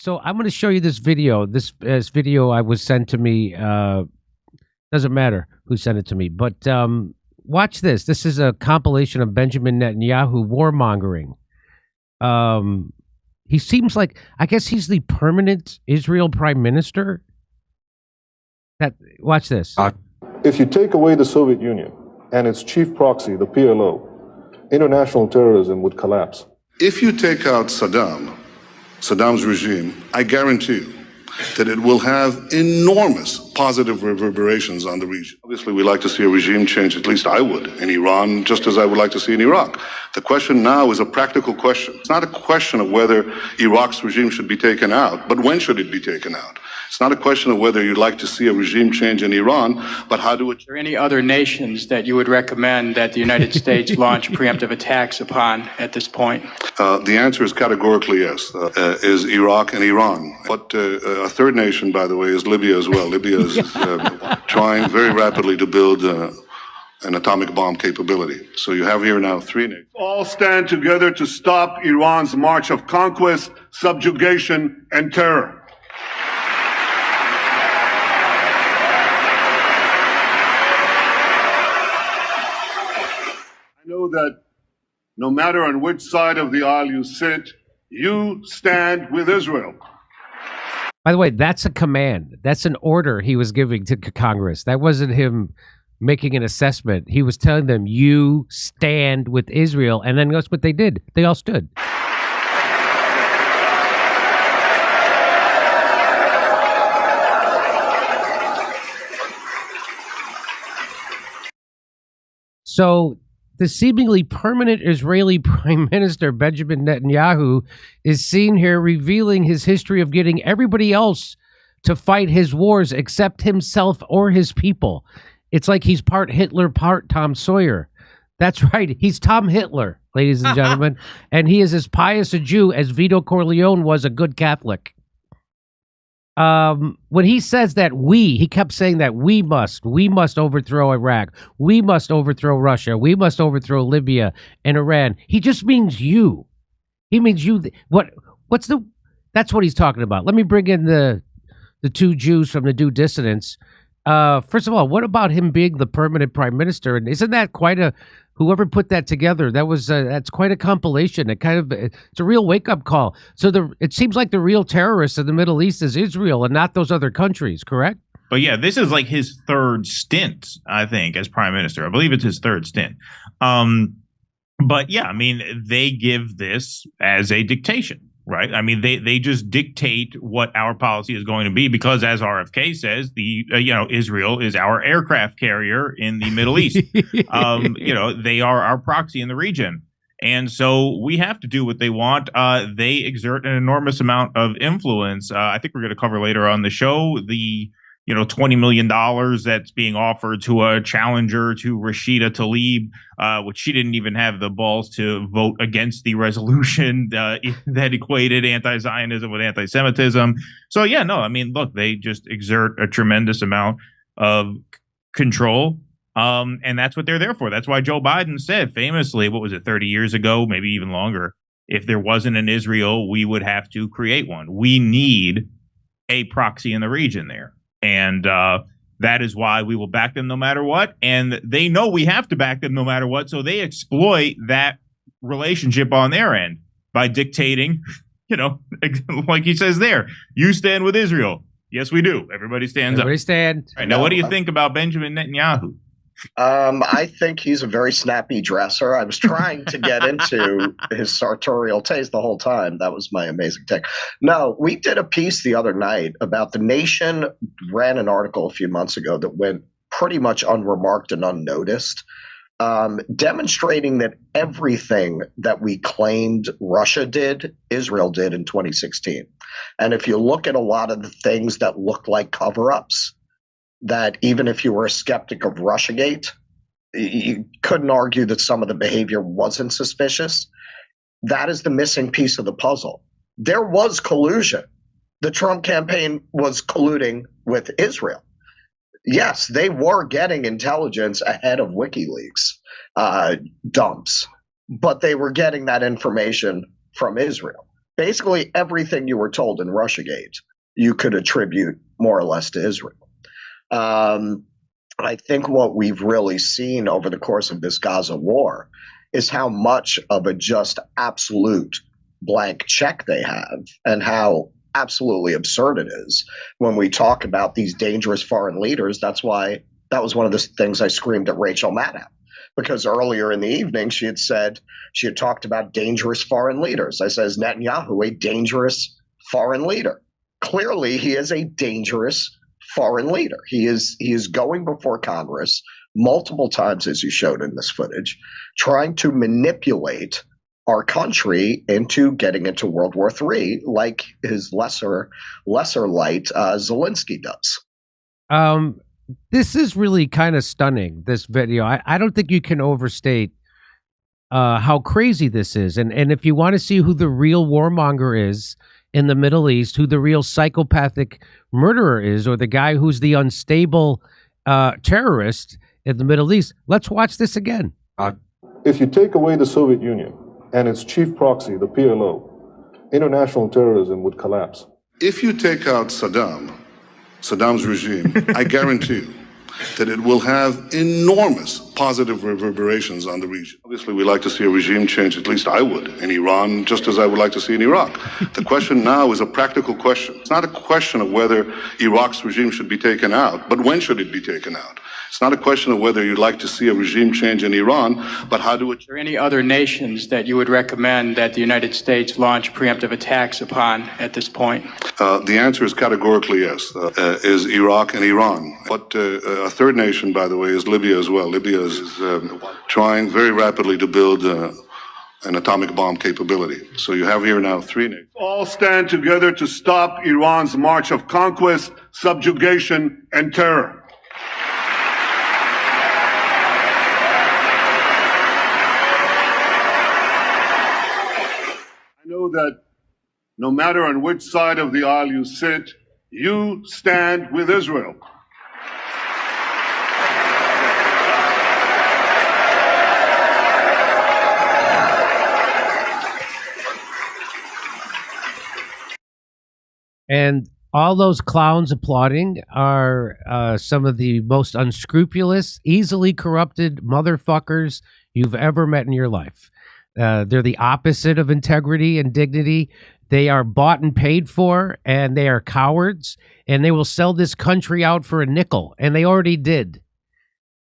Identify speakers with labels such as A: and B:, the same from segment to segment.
A: So I'm going to show you this video. This video I was sent to me. Doesn't matter who sent it to me, but watch this. This is a compilation of Benjamin Netanyahu warmongering. He seems like, I guess he's the permanent Israel prime minister. Watch this.
B: If you take away the Soviet Union and its chief proxy, the PLO, international terrorism would collapse.
C: If you take out Saddam's regime, I guarantee you that it will have enormous positive reverberations on the region. Obviously, we like to see a regime change, at least I would, in Iran, just as I would like to see in Iraq. The question now is a practical question. It's not a question of whether Iraq's regime should be taken out, but when should it be taken out? It's not a question of whether you'd like to see a regime change in Iran, but how do it...
D: Are there any other nations that you would recommend that the United States launch preemptive attacks upon at this point?
C: The answer is categorically yes, is Iraq and Iran. But a third nation, by the way, is Libya as well. Libya is trying very rapidly to build an atomic bomb capability. So you have here now 3 nations.
E: All stand together to stop Iran's march of conquest, subjugation, and terror. I know that no matter on which side of the aisle you sit, you stand with Israel.
A: By the way, that's a command. That's an order he was giving to Congress. That wasn't him making an assessment. He was telling them, you stand with Israel. And then that's what they did. They all stood. So the seemingly permanent Israeli Prime Minister Benjamin Netanyahu is seen here revealing his history of getting everybody else to fight his wars except himself or his people. It's like he's part Hitler, part Tom Sawyer. That's right. He's Tom Hitler, ladies and gentlemen. And he is as pious a Jew as Vito Corleone was a good Catholic. When he says that he kept saying that we must overthrow Iraq. We must overthrow Russia. We must overthrow Libya and Iran. He just means you. He means you. That's what he's talking about. Let me bring in the 2 Jews from the Due Dissidence. First of all, what about him being the permanent prime minister? And isn't that whoever put that together, that's quite a compilation. It's a real wake-up call. So it seems like the real terrorist in the Middle East is Israel and not those other countries, correct?
F: But yeah, this is like his 3rd stint, I think, as prime minister. I believe it's his 3rd stint. But yeah, I mean, they give this as a dictation. Right. I mean, they just dictate what our policy is going to be because, as RFK says, Israel is our aircraft carrier in the Middle East. They are our proxy in the region. And so we have to do what they want. They exert an enormous amount of influence. I think we're going to cover later on the show the $20 million that's being offered to a challenger to Rashida Tlaib, which she didn't even have the balls to vote against the resolution that equated anti-Zionism with anti-Semitism. So, yeah, no, I mean, look, they just exert a tremendous amount of control. And that's what they're there for. That's why Joe Biden said famously, 30 years ago, maybe even longer, if there wasn't an Israel, we would have to create one. We need a proxy in the region there. And that is why we will back them no matter what. And they know we have to back them no matter what. So they exploit that relationship on their end by dictating, like he says there, you stand with Israel. Yes, we do. Everybody stands up.
A: Everybody stand.
F: Right, now, what do you think about Benjamin Netanyahu?
G: I think he's a very snappy dresser. I was trying to get into his sartorial taste the whole time. That was my amazing take. No, we did a piece the other night about The Nation ran an article a few months ago that went pretty much unremarked and unnoticed, demonstrating that everything that we claimed Russia did, Israel did in 2016. And if you look at a lot of the things that look like cover-ups, that even if you were a skeptic of Russiagate, you couldn't argue that some of the behavior wasn't suspicious. That is the missing piece of the puzzle. There was collusion. The Trump campaign was colluding with Israel. Yes, they were getting intelligence ahead of WikiLeaks dumps, but they were getting that information from Israel. basically everything you were told in Russiagate, you could attribute more or less to Israel. I think what we've really seen over the course of this Gaza war is how much of a just absolute blank check they have and how absolutely absurd it is when we talk about these dangerous foreign leaders. That's why that was one of the things I screamed at Rachel Maddow, because earlier in the evening she had talked about dangerous foreign leaders. I said, is Netanyahu a dangerous foreign leader? Clearly, he is a dangerous foreign leader. He is going before Congress multiple times, as you showed in this footage, trying to manipulate our country into getting into World War III, like his lesser light Zelensky does.
A: This is really kind of stunning, this video. I don't think you can overstate how crazy this is. And if you want to see who the real warmonger is in the Middle East, who the real psychopathic murderer is, or the guy who's the unstable terrorist in the Middle East, let's watch this again.
B: If you take away the Soviet Union and its chief proxy, the PLO, international terrorism would collapse.
C: If you take out Saddam's regime, I guarantee you that it will have enormous positive reverberations on the region. Obviously, we like to see a regime change, at least I would, in Iran, just as I would like to see in Iraq. The question now is a practical question. It's not a question of whether Iraq's regime should be taken out, but when should it be taken out? It's not a question of whether you'd like to see a regime change in Iran, but how do it...
D: Are there any other nations that you would recommend that the United States launch preemptive attacks upon at this point?
C: The answer is categorically yes, is Iraq and Iran. But a third nation, by the way, is Libya as well. Libya is trying very rapidly to build an atomic bomb capability. So you have here now 3 nations.
E: All stand together to stop Iran's march of conquest, subjugation, and terror. I know that no matter on which side of the aisle you sit, you stand with Israel.
A: And all those clowns applauding are some of the most unscrupulous, easily corrupted motherfuckers you've ever met in your life. They're the opposite of integrity and dignity. They are bought and paid for, and they are cowards, and they will sell this country out for a nickel, and they already did.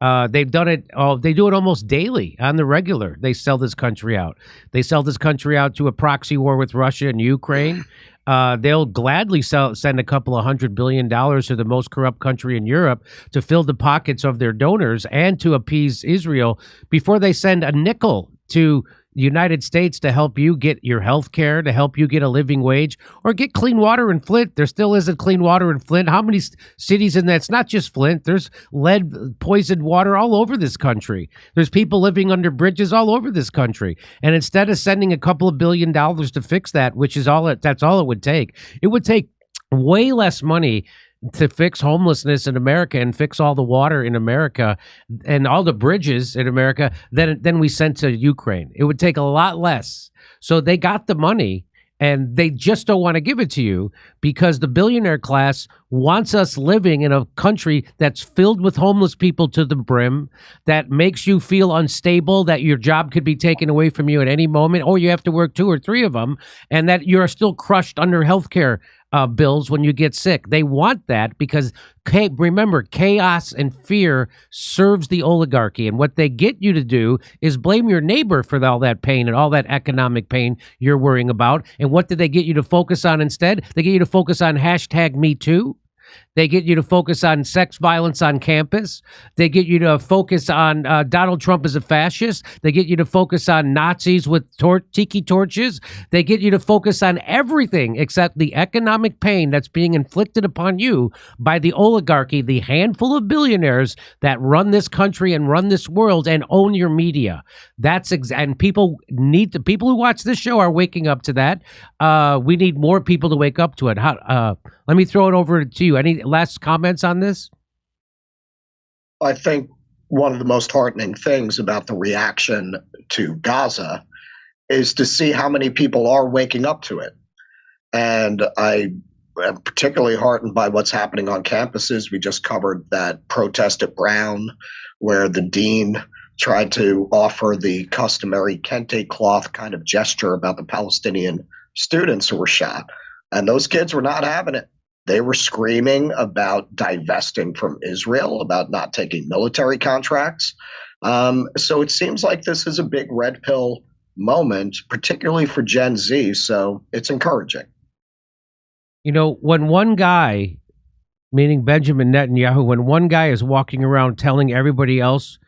A: They've done it. They do it almost daily on the regular. They sell this country out. They sell this country out to a proxy war with Russia and Ukraine. They'll gladly send a couple of $100 billion to the most corrupt country in Europe to fill the pockets of their donors and to appease Israel before they send a nickel to the United States to help you get your health care, to help you get a living wage, or get clean water in Flint. There still isn't clean water in Flint. How many cities in that? It's not just Flint. There's lead poisoned water all over this country. There's people living under bridges all over this country. And instead of sending a couple of $1 billion to fix that, which is that's all it would take. It would take way less money to fix homelessness in America and fix all the water in America and all the bridges in America than we sent to Ukraine. It would take a lot less. So they got the money and they just don't want to give it to you because the billionaire class wants us living in a country that's filled with homeless people to the brim, that makes you feel unstable, that your job could be taken away from you at any moment, or you have to work 2 or 3 of them, and that you're still crushed under healthcare bills when you get sick. They want that because, remember, chaos and fear serves the oligarchy. And what they get you to do is blame your neighbor for all that pain and all that economic pain you're worrying about. And what did they get you to focus on instead? They get you to focus on #MeToo. They get you to focus on sex violence on campus. They get you to focus on Donald Trump as a fascist. They get you to focus on Nazis with tiki torches. They get you to focus on everything except the economic pain that's being inflicted upon you by the oligarchy, the handful of billionaires that run this country and run this world and own your media. And people who watch this show are waking up to that. We need more people to wake up to it. Let me throw it over to you. Any last comments on this?
G: I think one of the most heartening things about the reaction to Gaza is to see how many people are waking up to it. And I am particularly heartened by what's happening on campuses. We just covered that protest at Brown where the dean tried to offer the customary kente cloth kind of gesture about the Palestinian students who were shot. And those kids were not having it. They were screaming about divesting from Israel, about not taking military contracts. So it seems like this is a big red pill moment, particularly for Gen Z. So it's encouraging.
A: You know, when one guy, meaning Benjamin Netanyahu, when one guy is walking around telling everybody else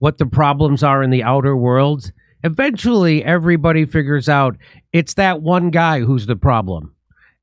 A: what the problems are in the outer world, eventually everybody figures out it's that one guy who's the problem.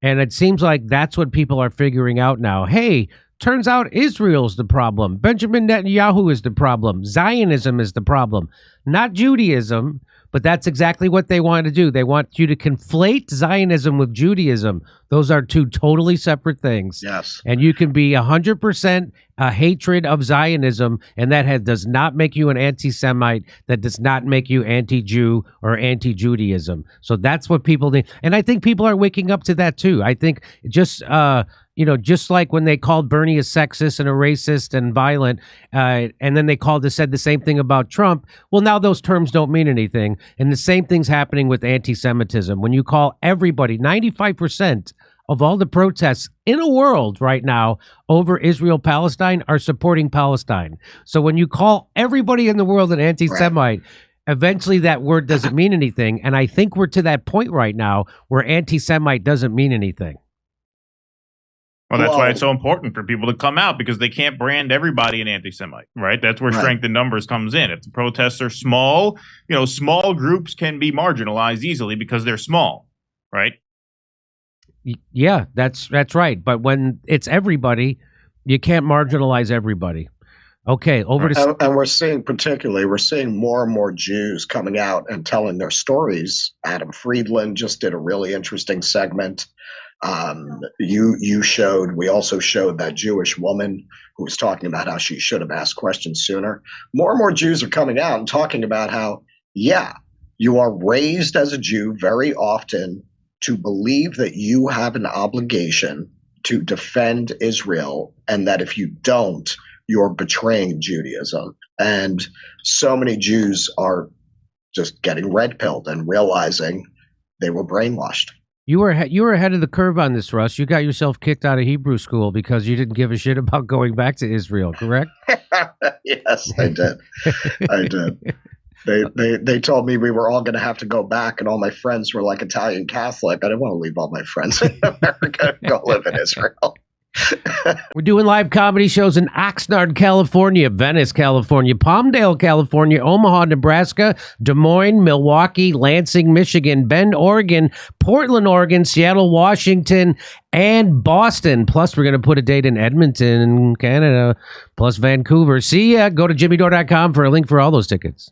A: And it seems like that's what people are figuring out now. Hey, turns out Israel's the problem. Benjamin Netanyahu is the problem. Zionism is the problem, not Judaism. But that's exactly what they want to do. They want you to conflate Zionism with Judaism. Those are two totally separate things.
G: Yes.
A: And you can be 100% a hatred of Zionism, and that does not make you an anti-Semite. That does not make you anti-Jew or anti-Judaism. So that's what people need. And I think people are waking up to that too. I think just like when they called Bernie a sexist and a racist and violent, and then they said the same thing about Trump. Well, now those terms don't mean anything. And the same thing's happening with anti-Semitism. When you call everybody, 95% of all the protests in the world right now over Israel-Palestine are supporting Palestine. So when you call everybody in the world an anti-Semite, eventually that word doesn't mean anything. And I think we're to that point right now where anti-Semite doesn't mean anything.
F: Well, that's why it's so important for people to come out, because they can't brand everybody an anti-Semite, right? That's where strength in numbers comes in. If the protests are small, small groups can be marginalized easily because they're small, right?
A: Yeah, that's right. But when it's everybody, you can't marginalize everybody. Okay, over to...
G: And we're seeing more and more Jews coming out and telling their stories. Adam Friedland just did a really interesting segment. We also showed that Jewish woman who was talking about how she should have asked questions sooner. More and more Jews are coming out and talking about how, you are raised as a Jew very often to believe that you have an obligation to defend Israel, and that if you don't, you're betraying Judaism. And so many Jews are just getting red-pilled and realizing they were brainwashed.
A: You were ahead of the curve on this, Russ. You got yourself kicked out of Hebrew school because you didn't give a shit about going back to Israel, correct?
G: Yes, I did. I did. They told me we were all going to have to go back, and all my friends were like Italian Catholic. I didn't want to leave all my friends in America and go live in Israel.
A: We're doing live comedy shows in Oxnard, California, Venice, California, Palmdale, California, Omaha, Nebraska, Des Moines, Milwaukee, Lansing, Michigan, Bend, Oregon, Portland, Oregon, Seattle, Washington, and Boston. Plus, we're going to put a date in Edmonton, Canada, plus Vancouver. See ya. Go to jimmydore.com for a link for all those tickets.